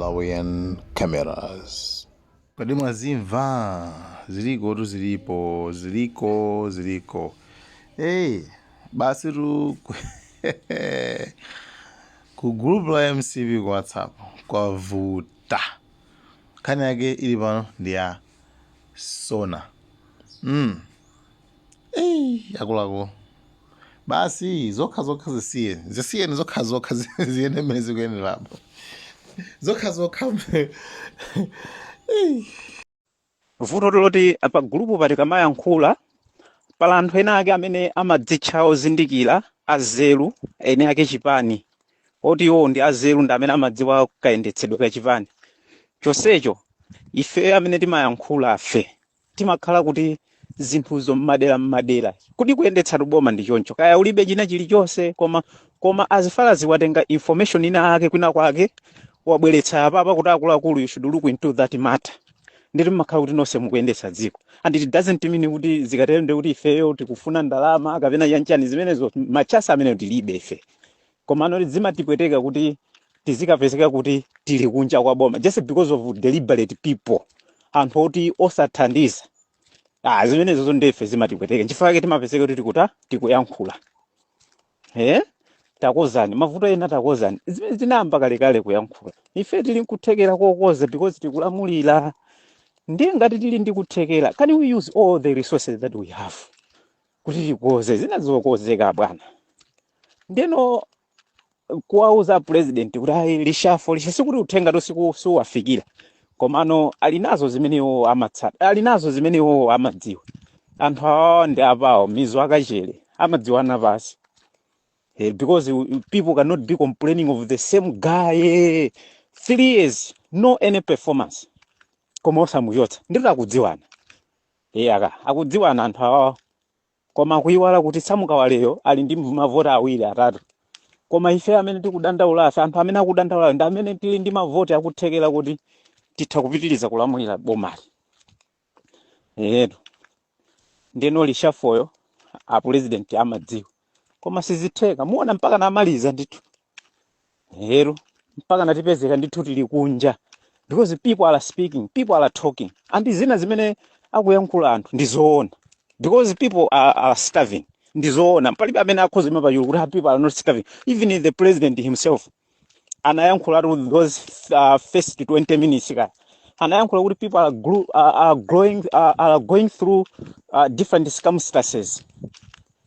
Malawian cameras. Kodi mwazimva ziliko tu ziliko. Hey, basi tu ku group la MCB kwa WhatsApp kwa vuta kani yake ili pano ndi ya Sona yakulaku basi zokha zisiye zokha ziyende mmene zikuyenderapo zokha vuto loti pa gulupu pati kamayankhula pala anthu ena ake amene amadzitcha ozindikira azelu ene ake chipani oti iwo ndi azelu ndi amene amadziwa kayendetsedwe ka chipani chonsecho ife amene timayankhula afe timakhala kuti zinthuzo mmadera kuti kuyendetsa boma ndi choncho kaya ulibe china chilichonse koma azifala ziwatenga information ina ake kwina kwake wabweretsa apa kuti akuluakulu you should look into that matter ndiri makhala kuti nonse mukuyendetsa dziko and it doesn't mean kuti zikatende kuti ifeyo tikufuna ndalama kapena yanchani zimenezo machasa amene tilibe ife koma noti zimatipweteka kuti tizikapezeka kuti tili kunja kwa boma just because of deliberate people anthu oti osathandiza zimenezo ndefe zimatipweteka chifukwa chake timapezeka kuti tikuyankhula takozani mavuto ena takozani zimene zinayamba kalekale kuyankhula ife tili nkuthekera kokoza because tikulamulira ndiye ngati tili ndi kuthekera can we use all the resources that we have kuti tikoze zinazokozeka bwana ndeno kuwauza president kuti ayi lishafo sikuti uthenga tosiku wafikira komano alinazo zimenewo amatsata alinazo zimenewo amadziwa anthu awo ndi apawo mizo akachere amadziwana basi because people cannot be complaining of the same guy 3 years no any performance koma osamuyotsa ndito akudziwana akudziwana anthu awo koma kuyiwala kuti samukawaleyo ali ndi mavota awiri atatu koma ife amene tikudandaula anthu amene akudandaula ndi amene tili ndi mavoti akuthekera kuti titha kupitiriza kulamulira bomali ndeno lishafoyo a president amadziwa koma sizitheka muona mpaka namaliza ndithu mpaka natipezeka ndithu tili kunja because people are speaking, people are talking and zina zimene akuyankhula anthu ndizoona because people are starving ndizoona palibe amene akhoza mapayulu kuti people are not starving even the president himself anayankhula those first 20 minutes anayankhula kuti people are going through different circumstances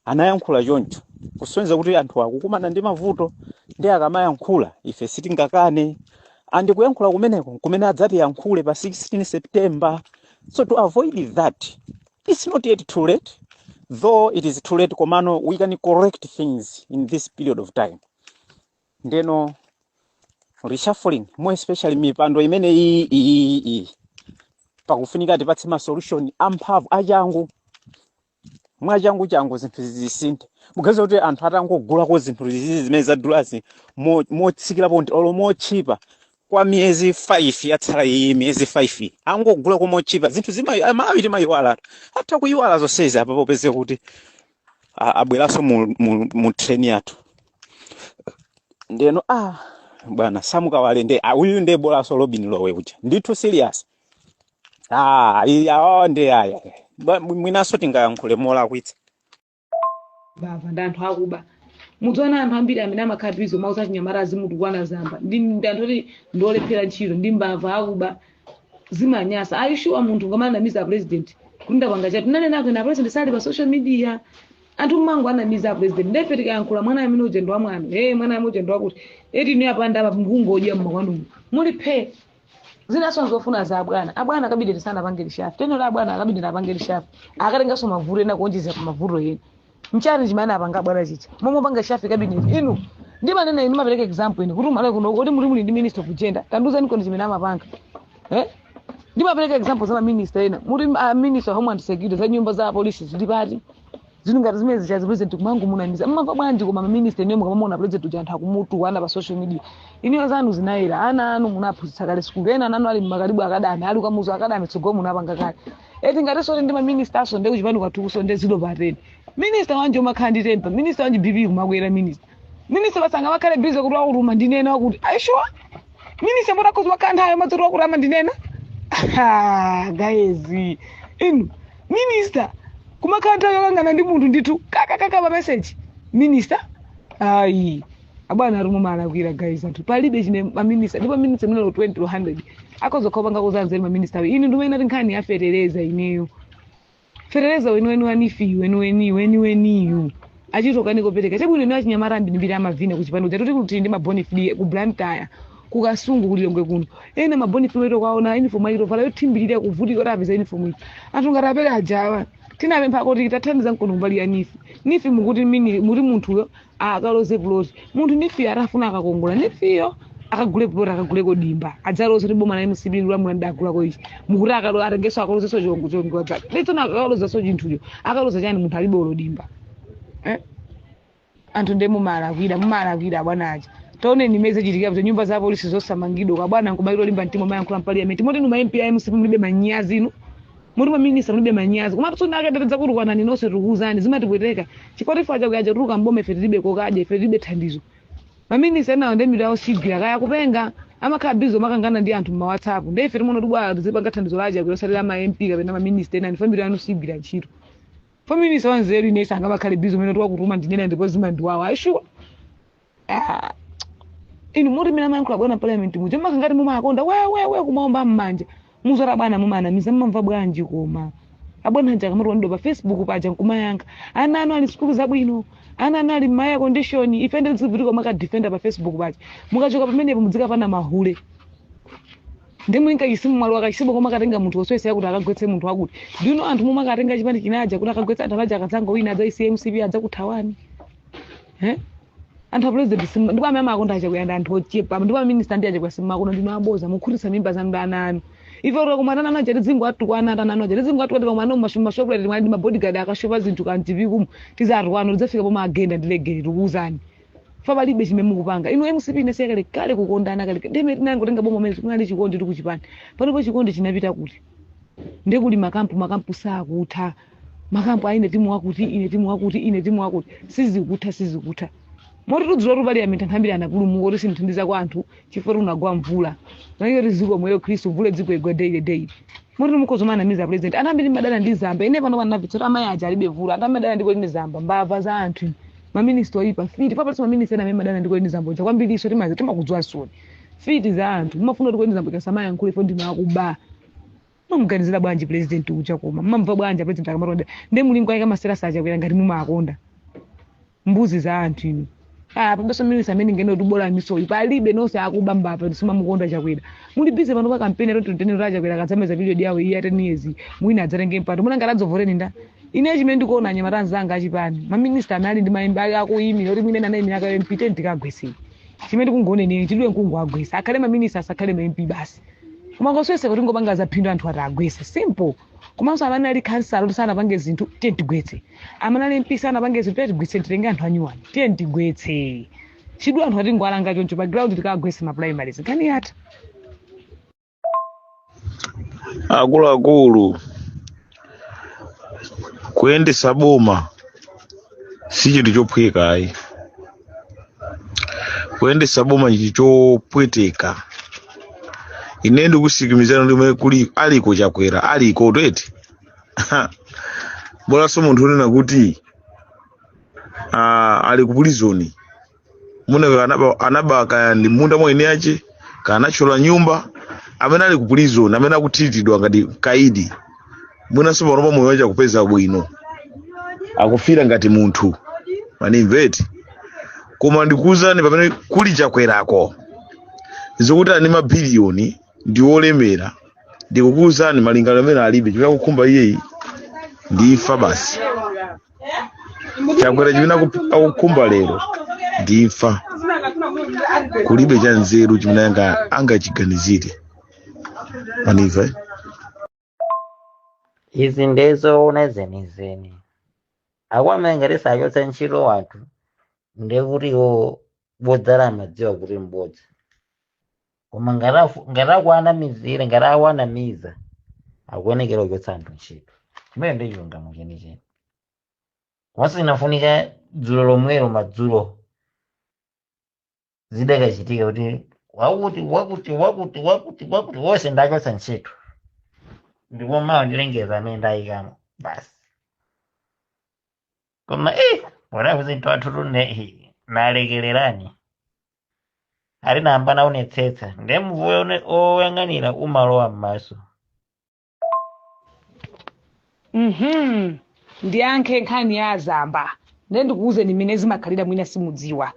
anayankhula choncho kusonyeza kuti anthu akukumana ndi mavuto ndi akamayankhula ife sitingakane and kuyankhula kumene adzati yankhule pa 16 September so to avoid that it's not yet too late though it is too late komano we can correct things in this period of time ndeno reshuffling more especially mipando imene iyi pakufunika tipatse ma solution amphamvu achangu mwachangu zinthu zisinthe mugaza kuti anthu atangogula ko zinthu zimene zadulazi motsikirapo olo mochipa kwa miezi 5 yatsala iyi miezi 5 angogula ko mochipa zinthu amawiti mayiwala hata kuyiwala zonsezi apa popeze kuti abweraso mu train yathu ndeno bwana samukawale nde uyu nde bola so Robin Lowe uja ndithu serious nde aya mwinaso tingayankhule mola kwitsa bava ndanthu akuba mudzona anthu ambiri amene amakhapizo mauza chinyamara azimutu kwana zamba ndanthu ndolephera ntchito ndi mbava akuba zimanyasa ayishuwa munthu ngamanamiza president kunda kwanga chatu nanenako na president sali pa social media anthu mmangu anamiza president ndefe tikayankhula mwana amene ujendo wa mwana mwana amene ujendo wakuti eti ni apanda apa mkungodya mmakwandumu muliphe zinaso nzofuna za abwana akabidi sana pangeli shafu teno la abwana akabidi na pangeli shafu akatengaso mavuto ena kuonjeza pa mavuto yena mchari chimana apanga bwana chicha momo panga shafu kabidi inu ndi manene inu mapereka example inu kuti mala kuno kuti muli ndi minister of gender tanduza niko chimene amapanga ndi mapereka example za minister ena muri minister of homeland security za nyumba za police zili pati zinungati zimene zichazi president kumangu munamiza mmava bwanji koma minister nemwe kama mona president uja anthu akumutu wana pa social media iniyo zanu zinaira ana anu munaphunzitsa kale school ena nanu ali makalibu akadami ali kamuzo akadami tsogo munapanga kale eti ngati so ndi ma minister so ndi kuchipani kwathukuso ndi zilo pateni minister wanje umakhandi tempa minister wanje bibi kumakwera minister basanga bakhale busy kuti wakuruma ndinena kuti aisho Minister mbona kozi wakanda hayo mazuru wa kurama ndinena? Guys, inu minister kumakanda yakangana ndi munthu ndithu kaka pa message minister ayi abana rumo mala kwira guys anthu palibe chine ma minister ndipo minister mnelo 20 to 100 akozokopanga kuzanzera ma minister ini ndumene ati nkhani yaferereza ineyo ferereza wenu wanifi wenu achitoka nikopereka chabwino ino achinyamara mbiri amavine kuchipando chatuti kuti ndi mabonifidi ku Blantyre kukasungu kuti longwe kuno ene mabonifidi weto kwaona uniform ayiro vala yotimbirira kuvutika kuti apeza uniform iyi anthu ngatapera ajawa tinapempha kuti tathandiza mkono mbali ya nifi mukuti muri munthuyo akaloze plot munthu nifi arafuna akakongola nifiyo akagule plot akagule kodimba adzaloze kuti boma la MCB lula ndakula ko ichi mukuti akalo atengeso akaloze so chongo dzake letona akaloza so chinthuyo akaloza chani munthu alibe olodimba anthu ndemo mumalakwira bwanaje taone ni message chitika kuti nyumba za polisi zosamangidwa kwa bwana nkumairo limba ntimo mayankhula parliament moti numa MP MCP mulibe manyazi ino muri ma minister mulibe manyazi koma tsona akateteza kuti kwana ninose tukuzani zimatipweteka chikoti faja kuyaje tuka mbome fetibe kokaje fetibe thandizo ma minister nawo ndemira yawo sigira kaya kupenga amakhabizo makangana ndi anthu ma WhatsApp ndefe timono tubwa zipanga thandizo laje kuyosalira ma MP kapena ma minister na family yanu sigira ntchito family sawanzeru inesa anga bakhale bizo mene twakutuma ndinena ndipo zima ndiwawo aishuwa inu muri mina mayankula bwana parliament muja makangati mumakonda wewe kumaomba mmanja muzora bwana mumanamiza mmamva bwanji koma abwana nja kamaro ndo pa Facebook paja nkumayanka ana anu ali skulu zabwino ana anu ali maya condition ifende zivutiko maka defender pa Facebook paja mukachoka pamene mudzika pana mahule ndimwinka isimu mwalo akachisibo koma katenga munthu oswesa yakuti akagwetse munthu wakuti ndino anthu mumakatenga chipani chinaja kuti akagwetsa anthu alaja akadzanga wina adza ICMCB adza kuthawani anthu president simu ndipo amama akonda kuyanda anthu ochepa ndipo minister ndi aje kwa simu makono ndino aboza mukhutisa mimba za ndana anu ife ro kumatana na jeri zingu atukwana tana no jeri zingu atukwana koma no mashuma shoplete mwadi mabodyguard akashopa zinthu kan TV kumu tizarwano zafika poma agenda ndilegere tukuzani faba libe chimemu kupanga ino MCP nesekale kale kukondana kale ndeme tinango tenga bomo mezi kunali chikondi tukuchipani panopo chikondi chinapita kuti ndekuli makampu sakutha makampu aine timu wakuti ine timu wakuti sizikutha moti tudziro rubali ya mitantambira anapulumuka kuti simthandiza kwa anthu chifukwa unagwa mvula nayo riziko mweyo Kristo mvula dziko igwa daily moti mukozomana miza president anambiri madana ndi zamba ine pano panavitsira amayi aja alibe vula andamadana ndiko ndi zamba mbava za anthu ma minister oyipa fiti papa ma minister na mema madana ndiko ndi zamba chakwambiri iso timakudzwa soni fiti za anthu mumafuna ndiko ndi zamba kasama yankule fo ndima akuba mumuganizira bwanji president ucha koma mumamva bwanji president akamaronda nde mulingo ayika masera saja kwera ngati mumakonda mbuzi za anthu ino pabeso minister amene ngene tubola misoyi palibe nonse akubamba apa sima mukonda chakwera muli busy pano pa campaign ro 2010 raja kwera kadzameza video yawo iya 10 years mwina adzarenge mpato muna ngaladzovoreni nda ine chimene ndikuona nyamatanza anga achipani ma minister anali ndi maimba akuyimira kuti mwina naye miaka MP 10 tikagwesera chimene kungonene chidwe nkungu agwesa akhale ma minister asakhale ma MP basi koma ngoswese kuti ngopanga zaphindu anthu atagwesa simple komanso amene ali council kuti sanapange zinthu tiye tigwetse amene ali MP sanapange zinthu tiye tigwetse titenge anthu anyuwani tiye tigwetse chidwe anthu ati ngwalanga choncho pa ground tikagwese ma primaries kani yata akuluakulu kuyendesa boma si chinthu chophweka ayi kuyendesa boma chinthu chopweteka ine ndikusikimizana ndimwe kuli aliko chakwera aliko twete bola so munthu unena kuti ali ku prison muna anabaka ndi munda mwene yache kana chola nyumba amene ali ku prison amene akutitidwa ngati kaidi muna so pano moyo wacha kupeza bwino akufira ngati munthu manimveti koma ndikuzani pamene kuli chakwerako zokuti ani mabiliyoni ndi olemera ndikukuzani malingano amene alibe chipera kukhumba iyeyi ndifa basi chakwera chimene akukhumba lero ndifa kulibe cha nzeru chimene angachiganizire maniva izi ndezoona zenizeni akwamengera yose ntchito wanthu ndekutiwo bodzala madziwa kuti mbodza koma ngarakwanamizire ngarawanamiza akuonekera kuchotsa anthu ntchito chimene ndi chilungamo chenicheni komanso inafunika dzulo lomwelo madzulo zidakachitika kuti wakuti wose ndachotsa ntchito ndipo mawa ndilengeza amene ndayikamo basi koma walapo zinthu athu tune nalekererani ali namba naonetsetsa ndiye muvuyo oyang'anira umalowa m'maso. ndiyankhe nkhani ya azamba ndiye ndikuwuzeni mmene zimakhalira mwina simudziwa.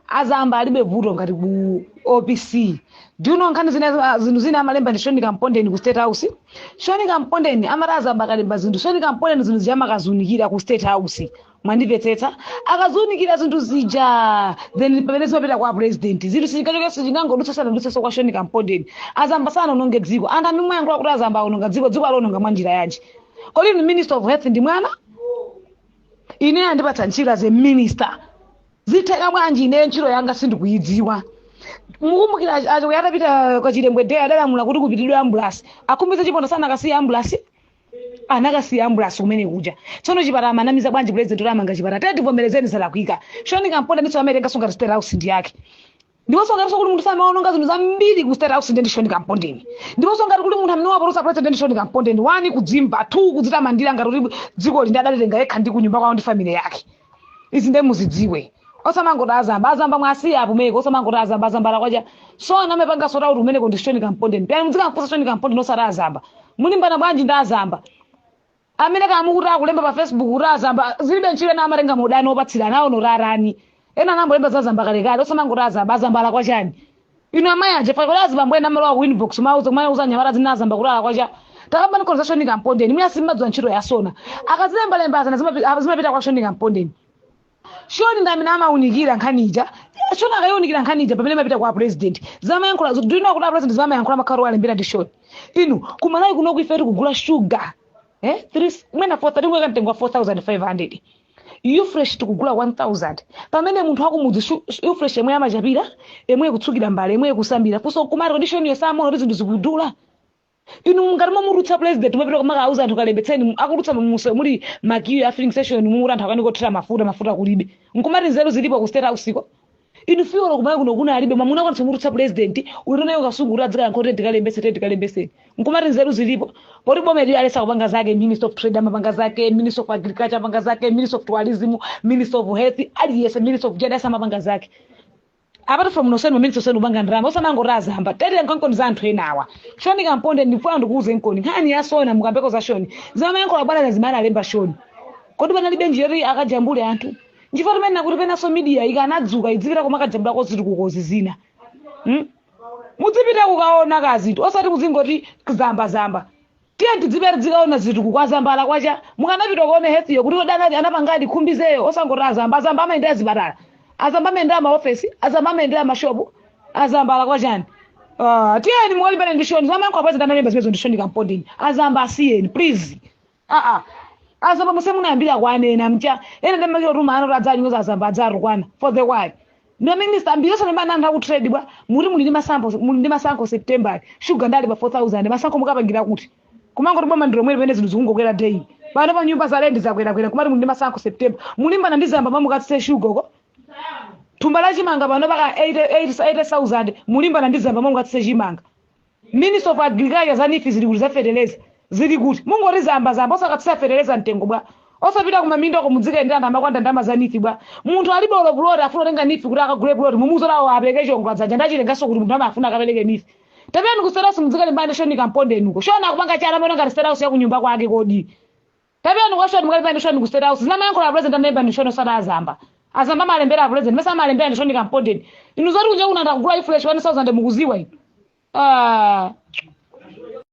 Azamba alibe vuto ngati ku OPC. Do you know nkhani zinthu zina amalemba ndi Shoni Kampondeni ku State House? Shoni Kampondeni amati azamba akalemba zinthu Shoni Kampondeni zinthu ziyamakazuniikira ku State House. Mwandipetsetsa akazunikira zinthu zija then pamene zimapita kwa president zinthu singachokenso chingangodutsa ndutseso kwa Shoni Kampondeni. Azamba sana unonge dziko anthu amene mwayankhula kuti azamba unonga dziko alononga mwa njira yanji. Kodi ni Minister of Health ndi mwana ine andipatsa ntchito as a minister zitheka bwanji ine ntchito yanga sindikuyidziwa. Mukumbukira atapita kwa Chilembwe Day adalamula kuti kupitidwe ambulance akhumbize chipondo sana akasiya ambulance anakasiya ambulance kumene kuja tsono chipatala manamiza bwanji president ulamanga chipatala tativomerezeni zalakwika. Shoni Kampondeni ndiso amene ngasunga State House ndi yake ndiponso ngati kuti munthu samaononga zinthu zambiri ku State House ndi Shoni Kampondeni ndiponso ngati kuti munthu amene wapotosa president Shoni Kampondeni 1 kudzimba 2 kudzitamandira ngati kuti dziko lindi adaletenga yekha ndi kunyumba kwawo ndi family yake. Izi ndi muzidziwe osamangoti azamba mwasiya apumeko osamangoti azamba la kwaja so anamepanga sota kuti umene ndi Shoni Kampondeni pia muzikamfusa Shoni Kampondeni osati azamba mulimbana bwanji ndi azamba amene kamukuti akulemba pa Facebook kuti azamba zilibe ntchito na amatenga modani opatsira nawo norarani ena anambolemba za azamba kalekale osamangoti azamba la kwachani ino amayi aje pa kuti azamba mbwena amalowa ku inbox mauza kumene uza nyamara zina azamba kuti ala kwacha takabani konza Shoni Kampondeni mimi asimadzwa ntchito ya sona akazilemba azana zimapita kwa Shoni Kampondeni. Shoni ndamina amaunikira nkhanija Shoni akayunikira nkhanija pamene mapita kwa president zamayankhula do you know kuti president zamayankhula makharo alembera ndi Shoni inu kumalayi kuno kuifeti kugula sugar 3 mwena 4 mweka mtengo wa 4500 you fresh tikugula 1000 pamene munthu wakumudzi you fresh yemwe amachapira yemwe kutsukira mbale yemwe kusambira kuso kumari condition yosamona kuti zinthu zikudula inu ngati momurutsa president mwapita kumaka auza anthu kalembetseni akurutsa muri makiyo ya filling station mumuri anthu akanikothera mafuta kulibe nkumati nzeru zilipo ku State House ko inu fiolo kumaka kuno kuna alibe mwamuna kwanitsa murutsa president ulitonayo kasungura adzika content kalembese nkumati nzeru zilipo poti bomedi alesa kupanga zake Minister of Trade amapanga zake Minister of Agriculture amapanga zake Minister of Tourism Minister of Health aliyese Minister of Gender amapanga zake apart from noseni Minister senu banga ndrama osamangoti azamba tete nkonkoni za anthu enawa. Shoni Kampondeni ndifuna ndikuuze nkoni nkhani ya sona mukambeko za Shoni zamayankhula bwana zimene alemba Shoni kodi panalibe njeri akajambule anthu nchifukwa timene kuti penaso media ikanadzuka idzipita koma akajambula koziti kukozi zina mudzipita kukaona kazinthu osati muzingoti zamba tiye tidzipita dzikaona zinthu kukwazambala kwacha mukanapita kuone health yo kuti odana anapangadi khumbizeyo osangoti azamba amayendera zipatala azamba amayendera maofesi azamba amayendera mashopu azamba kwachani tiyeni muolimbane ndi Shoni zamayankhula president analemba zimezo ndi Shoni Kampondeni azamba asiyeni please azamba musemunayambira kwanena mcha ena ndemakiro tuma ano radzanyoza azamba adzarukwana for the why no minister ambiyoso nemana anthu akutrade bwa muri muli ndi masankho September sugar ndali pa 4000 masankho mukapangira kuti kumangoti boma ndiro mwere pene zinthu zikungokwera day pano pa nyumba za land zakwera kumati muli ndi masankho September mulimbana ndi zamba mamukatse sugar ko thumba la chimanga pano paka 80,000 mulimbana ndi zamba mamukatse chimanga Minister of Agriculture zanifi zili kuti za fertilizer zili kuti mungoti zamba osakatsa fertilizer mtengo bwa osapita kumaminda kumudzika ndi anthu amakwanda ndama zanifi bwa munthu alibe olopuloti afuna kutenga nifi kuti akagule ploti mumuzorawo apeke chongo dzanja ndachilengaso kuti munthu amafuna akapereke nifi tapeni ku State House mudzika limbane Shoni Kampondeni uko Shoni akupanga chala mwana ngati State House ya kunyumba kwake kodi tapeni kwa Shoni mukalimbane Shoni ku State House zinamanyankhola president anayimba Shoni osati azamba malembera president mesa malembera Shoni Kampondeni inu zoti kunja kuna ndakugula ifresh 1000 mukuziwa inu